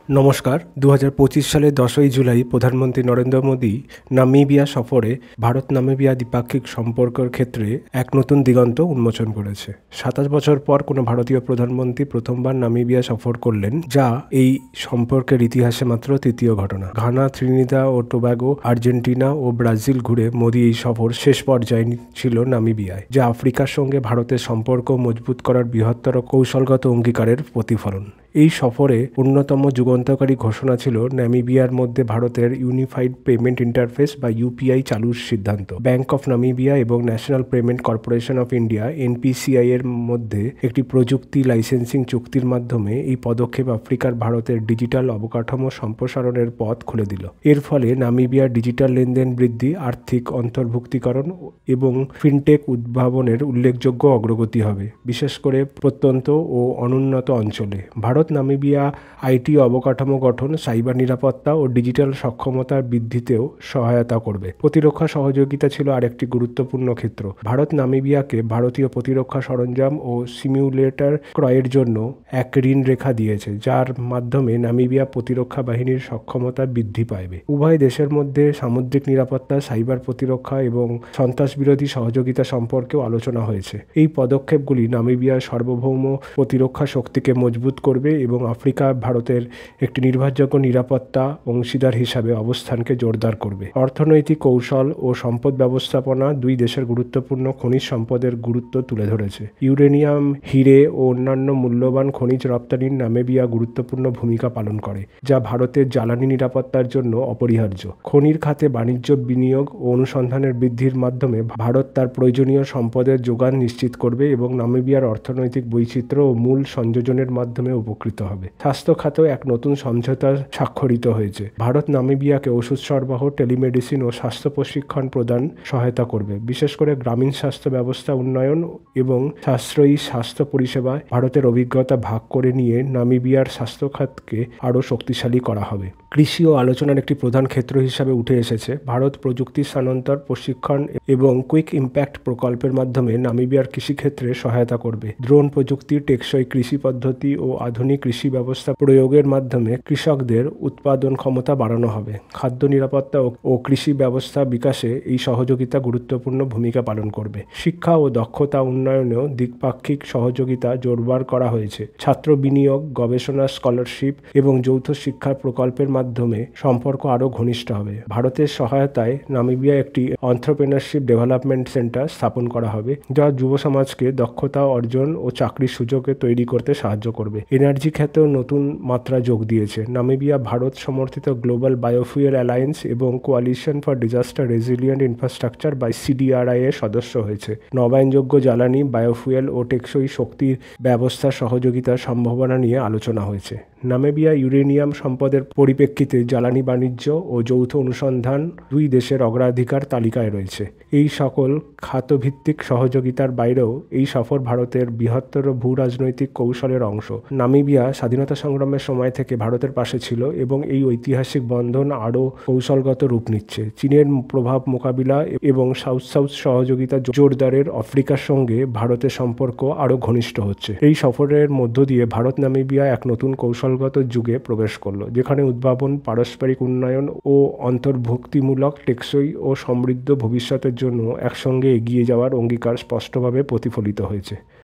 নমস্কার। ২০২৫ সালের ১০ই জুলাই প্রধানমন্ত্রী নরেন্দ্র মোদী নামিবিয়া সফরে ভারত নামিবিয়া দ্বিপাক্ষিক সম্পর্কের ক্ষেত্রে এক নতুন দিগন্ত উন্মোচন করেছে। ২৭ বছর পর কোনো ভারতীয় প্রধানমন্ত্রী প্রথমবার নামিবিয়া সফর করলেন, যা এই সম্পর্কের ইতিহাসে মাত্র তৃতীয় ঘটনা। ঘানা, ত্রিনিদাদ ও টোবাগো, আর্জেন্টিনা ও ব্রাজিল ঘুরে মোদী এই সফর শেষ পর্যায়ে ছিল নামিবিয়ায়, যা আফ্রিকার সঙ্গে ভারতের সম্পর্ক মজবুত করার বৃহত্তর কৌশলগত অঙ্গীকারের প্রতিফলন। এই সফরে অন্যতম যুগান্তকারী ঘোষণা ছিল নামিবিয়ার মধ্যে ভারতের ইউনিফাইড পেমেন্ট ইন্টারফেস বা ইউপিআই চালুর সিদ্ধান্ত। ব্যাংক অফ নামিবিয়া এবং national payment corporation of India NPCI এর মধ্যে একটি প্রযুক্তি লাইসেন্সিং চুক্তির মাধ্যমে এই পদক্ষেপ আফ্রিকার ভারতের ডিজিটাল অবকাঠামো সম্প্রসারণের পথ খুলে দিল। এর ফলে নামিবিয়ার ডিজিটাল লেনদেন বৃদ্ধি, আর্থিক অন্তর্ভুক্তিকরণ এবং ফিনটেক উদ্ভাবনের উল্লেখযোগ্য অগ্রগতি হবে, বিশেষ করে প্রত্যন্ত ও অনুন্নত অঞ্চলে। ভারত নামিবিয়া আইটি অবকাঠামো গঠন, সাইবার নিরাপত্তা ও ডিজিটাল সক্ষমতার বৃদ্ধিতেও সহায়তা করবে। প্রতিরক্ষা সহযোগিতা ছিল আরেকটি গুরুত্বপূর্ণ ক্ষেত্র। ভারত নামিবিয়াকে ভারতীয় প্রতিরক্ষা সরঞ্জাম ও সিমিউলেটর ক্রয়ের জন্য এক ঋণ রেখা দিয়েছে, যার মাধ্যমে নামিবিয়া প্রতিরক্ষা বাহিনীর সক্ষমতা বৃদ্ধি পাবে। উভয় দেশের মধ্যে সামুদ্রিক নিরাপত্তা, সাইবার প্রতিরক্ষা এবং সন্ত্রাসবিরোধী সহযোগিতা সম্পর্কেও আলোচনা হয়েছে। এই পদক্ষেপগুলি নামিবিয়ার সার্বভৌম প্রতিরক্ষা শক্তিকে মজবুত করবে এবং আফ্রিকা ভারতের একটি নির্ভরযোগ্য নিরাপত্তা অংশীদার হিসাবে অবস্থানকে জোরদার করবে। অর্থনৈতিক কৌশল ও সম্পদ ব্যবস্থাপনা দুই দেশের গুরুত্বপূর্ণ খনিজ সম্পদের গুরুত্ব তুলে ধরেছে। ইউরেনিয়াম, হিরে ও অন্যান্য মূল্যবান খনিজ রপ্তানির নামিবিয়া গুরুত্বপূর্ণ ভূমিকা পালন করে, যা ভারতের জ্বালানি নিরাপত্তার জন্য অপরিহার্য। খনির খাতে বাণিজ্য, বিনিয়োগ ও অনুসন্ধানের বৃদ্ধির মাধ্যমে ভারত তার প্রয়োজনীয় সম্পদের যোগান নিশ্চিত করবে এবং নামিবিয়ার অর্থনৈতিক বৈচিত্র্য ও মূল সংযোজনের মাধ্যমে উপকৃত হবে। স্বাস্থ্য খাতেও এক নতুন সমঝোতা স্বাক্ষরিত হয়েছে। ভারত নামিবিয়াকে ওষুধ সরবরাহ, টেলিমেডিসিন ও স্বাস্থ্য প্রশিক্ষণ প্রদান সহায়তা করবে, বিশেষ করে গ্রামীণ স্বাস্থ্য ব্যবস্থা উন্নয়ন এবং সাশ্রয়ী স্বাস্থ্য পরিষেবায় ভারতের অভিজ্ঞতা ভাগ করে নিয়ে নামিবিয়ার স্বাস্থ্য খাতকে আরও শক্তিশালী করা হবে। কৃষি ও আলোচনার একটি প্রধান ক্ষেত্র হিসাবে উঠে এসেছে। ভারত প্রযুক্তি স্থানান্তর, প্রশিক্ষণ এবং কুইক ইম্প্যাক্ট প্রকল্পের মাধ্যমে নামিবিয়ার কৃষিক্ষেত্রে সহায়তা করবে। ড্রোন প্রযুক্তি, টেকসই কৃষি পদ্ধতি ও আধুনিক কৃষি ব্যবস্থা প্রয়োগের মাধ্যমে কৃষকদের উৎপাদন ক্ষমতা বাড়ানো হবে। খাদ্য নিরাপত্তা ও কৃষি ব্যবস্থা বিকাশে এই সহযোগিতা গুরুত্বপূর্ণ ভূমিকা পালন করবে। শিক্ষা ও দক্ষতা উন্নয়নেও দ্বিপাক্ষিক সহযোগিতা জোরদার করা হয়েছে। ছাত্র বিনিয়োগ, গবেষণা, স্কলারশিপ এবং যৌথ শিক্ষা প্রকল্পের মাধ্যমে সম্পর্ক আরও ঘনিষ্ঠ হবে। ভারতের সহায়তায় নামিবিয়া একটি এন্টারপ্রেনারশিপ ডেভেলপমেন্ট সেন্টার স্থাপন করা হবে, যা যুব সমাজকে দক্ষতা অর্জন ও চাকরির সুযোগে তৈরি করতে সাহায্য করবে। এনার্জি খাতেও নতুন মাত্রা যোগ দিয়েছে। নামিবিয়া ভারত সমর্থিত গ্লোবাল বায়োফুয়েল অ্যালায়েন্স এবং coalition for disaster resilient infrastructure বা সিডিআরআই এর সদস্য হয়েছে। নবায়নযোগ্য জ্বালানি, বায়োফুয়েল ও টেকসই শক্তির ব্যবস্থার সহযোগিতার সম্ভাবনা নিয়ে আলোচনা হয়েছে। নামিবিয়া ইউরেনিয়াম সম্পদের পরিপ্রেক্ষিতে জ্বালানি বাণিজ্য ও যৌথ অনুসন্ধান দুই দেশের অগ্রাধিকার তালিকায় রয়েছে। এই সকল খাতভিত্তিক সহযোগিতার বাইরেও এই সফর ভারতের বৃহত্তর ভূ রাজনৈতিক কৌশলের অংশ। নামিবিয়া স্বাধীনতা সংগ্রামের সময় থেকে ভারতের পাশে ছিল এবং এই ঐতিহাসিক বন্ধন আরও কৌশলগত রূপ নিচ্ছে। চীনের প্রভাব মোকাবিলা এবং সাউথ সাউথ সহযোগিতা জোরদারের আফ্রিকার সঙ্গে ভারতের সম্পর্ক আরও ঘনিষ্ঠ হচ্ছে। এই সফরের মধ্য দিয়ে ভারত নামিবিয়া এক নতুন কৌশলগত যুগে প্রবেশ করল, যেখানে উদ্ভাবন, পারস্পরিক উন্নয়ন ও অন্তর্ভুক্তিমূলক টেকসই ও সমৃদ্ধ ভবিষ্যতের জন্য একসঙ্গে এগিয়ে যাওয়ার অঙ্গীকার স্পষ্টভাবে প্রতিফলিত হয়েছে।